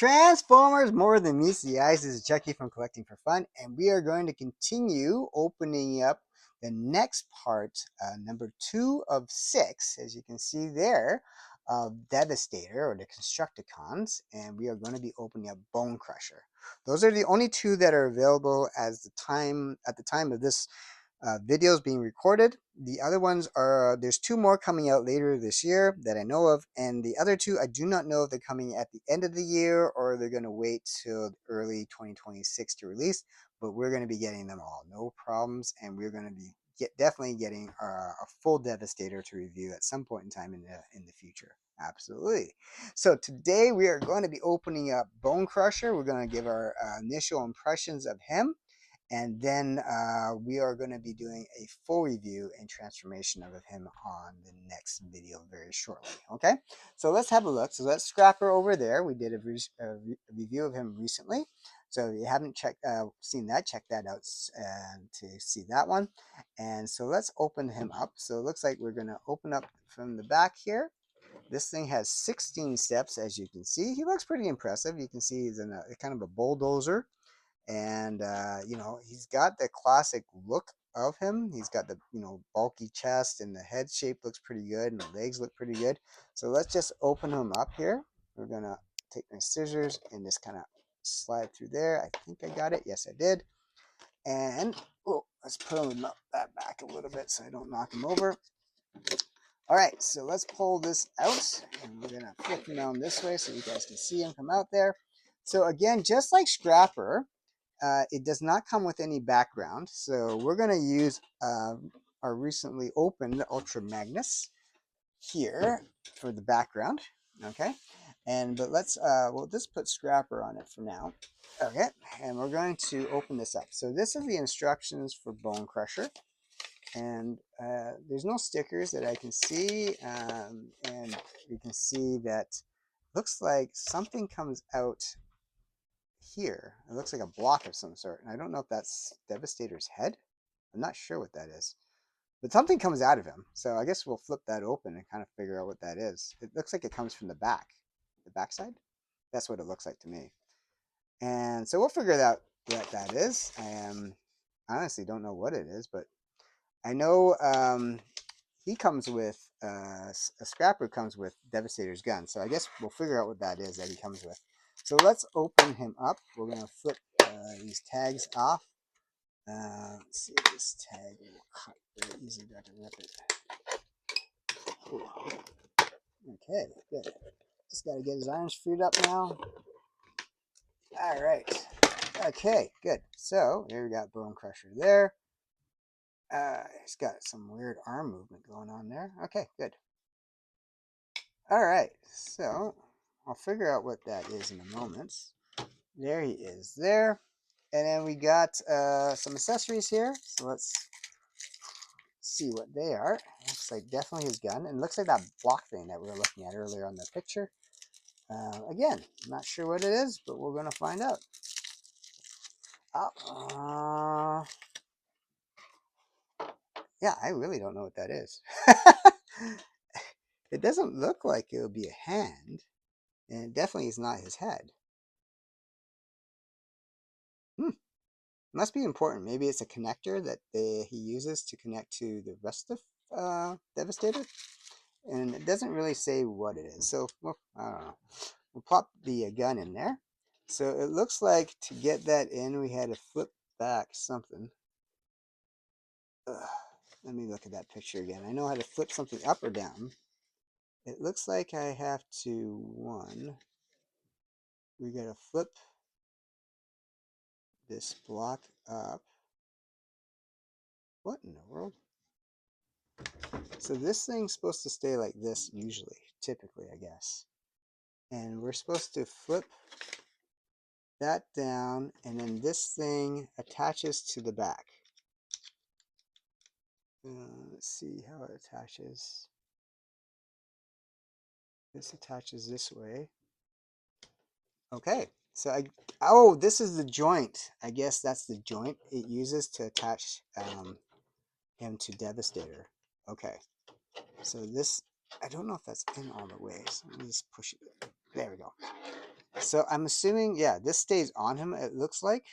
Transformers More Than Meets the Eyes is Chucky from Collecting for Fun, and we are going to continue opening up the next part, number 2 of 6, as you can see there, of Devastator or the Constructicons, and we are going to be opening up Bonecrusher. Those are the only two that are available as at the time of this videos being recorded. The other ones are, there's 2 more coming out later this year that I know of, and the other 2 I do not know if they're coming at the end of the year or they're going to wait till early 2026 to release, but we're going to be getting them all, no problems, and we're going to be definitely getting a full Devastator to review at some point in time in the future. Absolutely. So today we are going to be opening up Bonecrusher. We're going to give our initial impressions of him. And then we are going to be doing a full review and transformation of him on the next video very shortly. Okay, so let's have a look. So that's Scrapper over there. We did a review of him recently. So if you haven't seen that, check that out to see that one. And so let's open him up. So it looks like we're going to open up from the back here. This thing has 16 steps, as you can see. He looks pretty impressive. You can see he's in a kind of a bulldozer. And you know, he's got the classic look of him. He's got the, you know, bulky chest, and the head shape looks pretty good, and the legs look pretty good. So let's just open him up here. We're gonna take my scissors and just kind of slide through there. I think I got it. Yes, I did. And oh, let's put him that back a little bit so I don't knock him over. All right, so let's pull this out, and we're gonna flip him down this way so you guys can see him come out there. So again, just like Scrapper, it does not come with any background, so we're going to use our recently opened Ultra Magnus here for the background. Okay, but we'll just put Scrapper on it for now. Okay, and we're going to open this up. So this is the instructions for Bonecrusher, and there's no stickers that I can see, and you can see that looks like something comes out here. It looks like a block of some sort, and I don't know if that's Devastator's head. I'm not sure what that is, but something comes out of him. So I guess we'll flip that open and kind of figure out what that is. It looks like it comes from the backside. That's what it looks like to me. And so we'll figure out what that is. I honestly don't know what it is, but I know he comes with a Scrapper comes with Devastator's gun. So I guess we'll figure out what that is that he comes with. So let's open him up. We're going to flip these tags off. Let's see, this tag will cut very easy. Got to rip it. Ooh. Okay, good. Just got to get his arms freed up now. All right. Okay, good. So here we got Bonecrusher there. He's got some weird arm movement going on there. Okay, good. All right, so I'll figure out what that is in a moment. There he is there. And then we got some accessories here. So let's see what they are. Looks like definitely his gun. And looks like that block thing that we were looking at earlier on the picture. Again, I'm not sure what it is, but we're going to find out. Yeah, I really don't know what that is. It doesn't look like it would be a hand. And it definitely is not his head. Must be important. Maybe it's a connector that he uses to connect to the rest of Devastator. And it doesn't really say what it is. So, well, I don't know. We'll pop the gun in there. So it looks like to get that in, we had to flip back something. Let me look at that picture again. I know how to flip something up or down. It looks like I have to, we got to flip this block up. What in the world? So this thing's supposed to stay like this usually, typically, I guess. And we're supposed to flip that down, and then this thing attaches to the back. Let's see how it attaches. This attaches this way. Okay, so oh, this is the joint. I guess that's the joint it uses to attach him to Devastator. Okay, so this, I don't know if that's in all the way, so let me just push it. There we go. So I'm assuming, yeah, this stays on him, it looks like.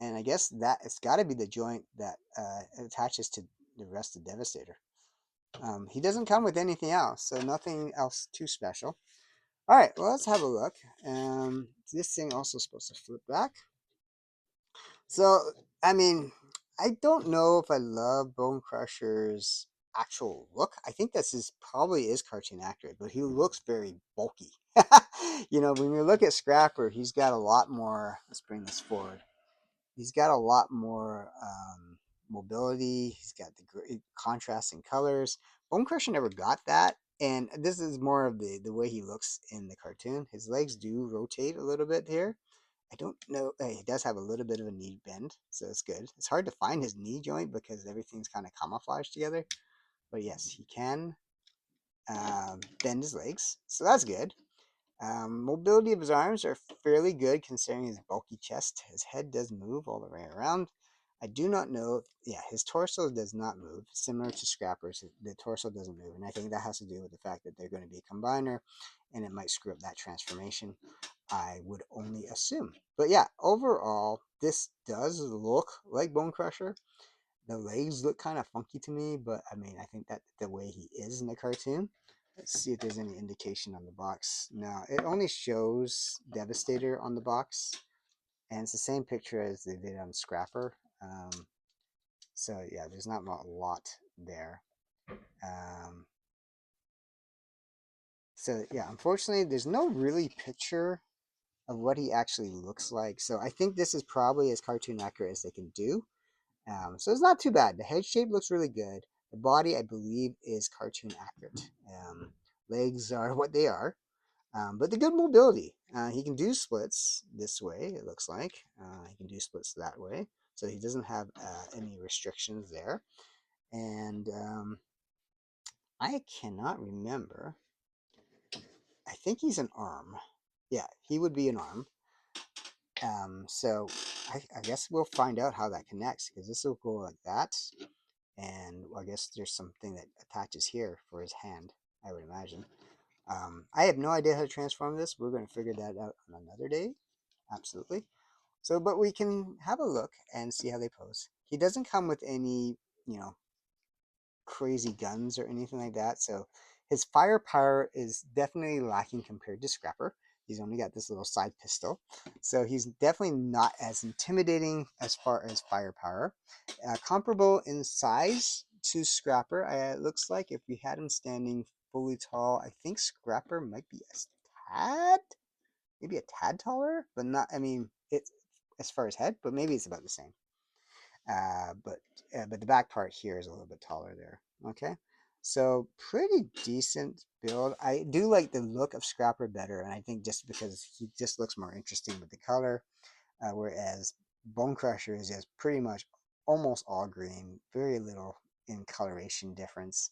And I guess that it's got to be the joint that attaches to the rest of Devastator. He doesn't come with anything else, so nothing else too special. All right, well, let's have a look. This thing also supposed to flip back. So, I mean, I don't know if I love Bonecrusher's actual look. I think this is probably is cartoon accurate, but he looks very bulky. You know, when you look at Scrapper, he's got a lot more. Let's bring this forward. He's got a lot more mobility. He's got the great contrasting colors. Bonecrusher never got that, and this is more of the way he looks in the cartoon. His legs do rotate a little bit here. I don't know. He does have a little bit of a knee bend, so it's good. It's hard to find his knee joint because everything's kind of camouflaged together. But yes, he can bend his legs, so that's good. Mobility of his arms are fairly good considering his bulky chest. His head does move all the way around. I do not know. Yeah, his torso does not move. Similar to Scrapper's, the torso doesn't move. And I think that has to do with the fact that they're going to be a combiner and it might screw up that transformation. I would only assume. But yeah, overall, this does look like Bonecrusher. The legs look kind of funky to me, but I mean, I think that the way he is in the cartoon. Let's see if there's any indication on the box. No, it only shows Devastator on the box, and it's the same picture as they did on Scrapper. So yeah, there's not a lot there. Um, so yeah, unfortunately, there's no really picture of what he actually looks like. So I think this is probably as cartoon accurate as they can do. So it's not too bad. The head shape looks really good. The body, I believe, is cartoon accurate. Legs are what they are. But the good mobility. He can do splits this way, it looks like. He can do splits that way. So he doesn't have any restrictions there. And I cannot remember. I think he's an arm. Yeah, he would be an arm. So I guess we'll find out how that connects because this will go like that. And I guess there's something that attaches here for his hand, I would imagine. I have no idea how to transform this. We're going to figure that out on another day. Absolutely. So, but we can have a look and see how they pose. He doesn't come with any, you know, crazy guns or anything like that. So his firepower is definitely lacking compared to Scrapper. He's only got this little side pistol. So he's definitely not as intimidating as far as firepower. Comparable in size to Scrapper, it looks like if we had him standing fully tall, I think Scrapper might be a tad, maybe a tad taller, but not, I mean, it as far as head, but maybe it's about the same. Uh, but but the back part here is a little bit taller there. Okay, so pretty decent build. I do like the look of Scrapper better, and I think just because he just looks more interesting with the color, whereas Bonecrusher is just pretty much almost all green, very little in coloration difference.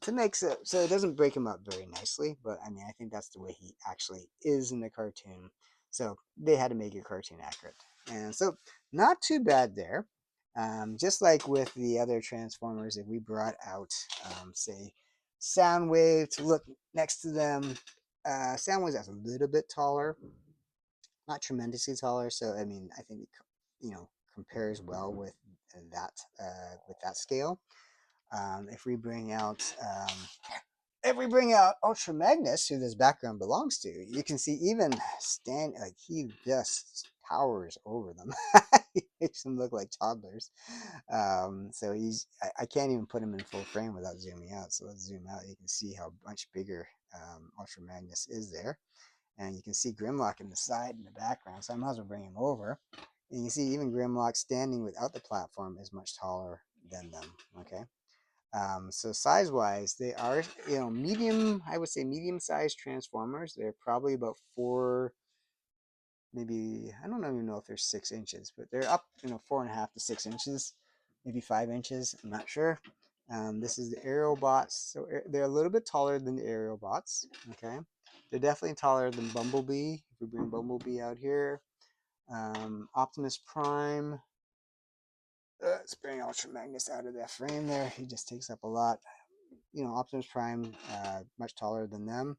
To make so it doesn't break him up very nicely, but I mean I think that's the way he actually is in the cartoon. So they had to make it cartoon accurate, and so not too bad there. Just like with the other Transformers, if we brought out, say, Soundwave to look next to them, Soundwave's a little bit taller, not tremendously taller. So I mean, I think it, compares well with that scale. If we bring out Ultra Magnus, who this background belongs to, you can see even stand like he just towers over them. He makes them look like toddlers. So I can't even put him in full frame without zooming out. So let's zoom out. You can see how much bigger Ultra Magnus is there. And you can see Grimlock in the side in the background. So I might as well bring him over. And you see even Grimlock standing without the platform is much taller than them. Okay. So size-wise, they are, medium, I would say medium-sized Transformers. They're probably about maybe, I don't even know if they're 6 inches, but they're up, 4.5 to 6 inches, maybe 5 inches. I'm not sure. This is the aerial bots. So they're a little bit taller than the aerial bots. Okay. They're definitely taller than Bumblebee. If we bring Bumblebee out here, Optimus Prime. Let's bring Ultra Magnus out of that frame there. He just takes up a lot. Optimus Prime, much taller than them.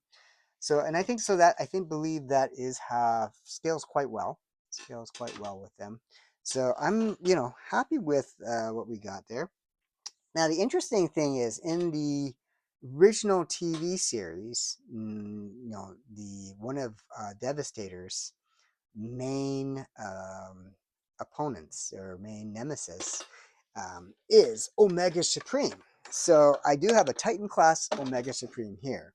So, and I think so that I think believe that is how scales quite well. Scales quite well with them. So I'm, happy with what we got there. Now, the interesting thing is in the original TV series, the one of Devastator's main opponents or main nemesis is Omega Supreme. So I do have a Titan class Omega Supreme here.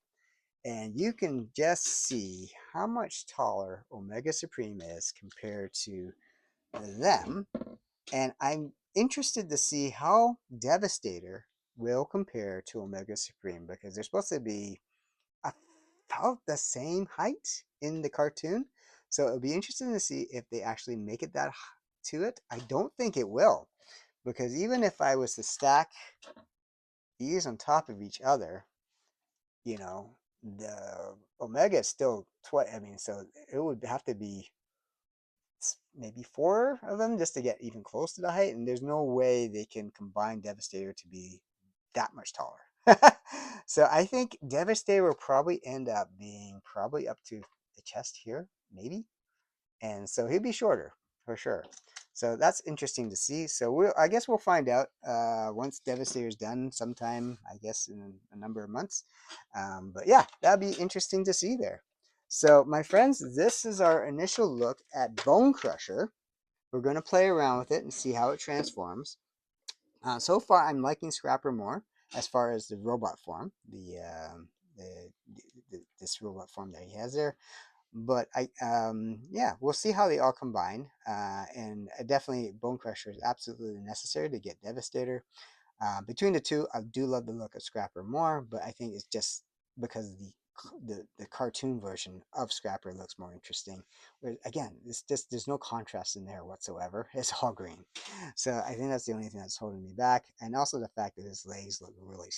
And you can just see how much taller Omega Supreme is compared to them. And I'm interested to see how Devastator will compare to Omega Supreme because they're supposed to be about the same height in the cartoon. So it'll be interesting to see if they actually make it that to it. I don't think it will because even if I was to stack these on top of each other, you know, the Omega is still I mean, so it would have to be maybe four of them just to get even close to the height. And there's no way they can combine Devastator to be that much taller. So I think Devastator will probably end up being probably up to the chest here, maybe. And so he'll be shorter for sure. So that's interesting to see. So I guess we'll find out once Devastator's done sometime, I guess in a number of months. But yeah, that'd be interesting to see there. So my friends, this is our initial look at Bonecrusher. We're going to play around with it and see how it transforms. So far, I'm liking Scrapper more as far as the robot form, this robot form that he has there. But yeah, we'll see how they all combine. And definitely, Bonecrusher is absolutely necessary to get Devastator. Between the two, I do love the look of Scrapper more, but I think it's just because the cartoon version of Scrapper looks more interesting. Whereas, again, it's just there's no contrast in there whatsoever. It's all green, so I think that's the only thing that's holding me back, and also the fact that his legs look really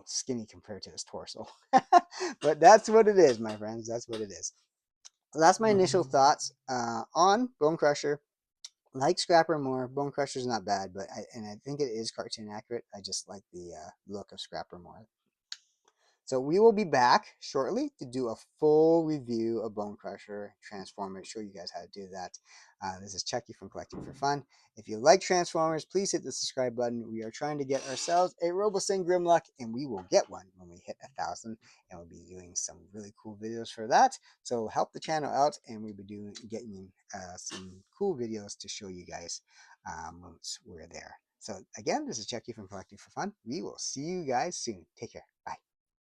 skinny compared to his torso. But that's what it is, my friends. That's what it is. So that's my initial thoughts on Bonecrusher. Like Scrapper more. Bonecrusher is not bad, but I think it is cartoon accurate. I just like the look of Scrapper more. So we will be back shortly to do a full review of Bonecrusher, Transformers, show you guys how to do that. This is Chucky from Collecting for Fun. If you like Transformers, please hit the subscribe button. We are trying to get ourselves a Robosyn Grimlock, and we will get one when we hit 1,000. And we'll be doing some really cool videos for that. So help the channel out, and we'll be getting some cool videos to show you guys once we're there. So again, this is Chucky from Collecting for Fun. We will see you guys soon. Take care. Bye.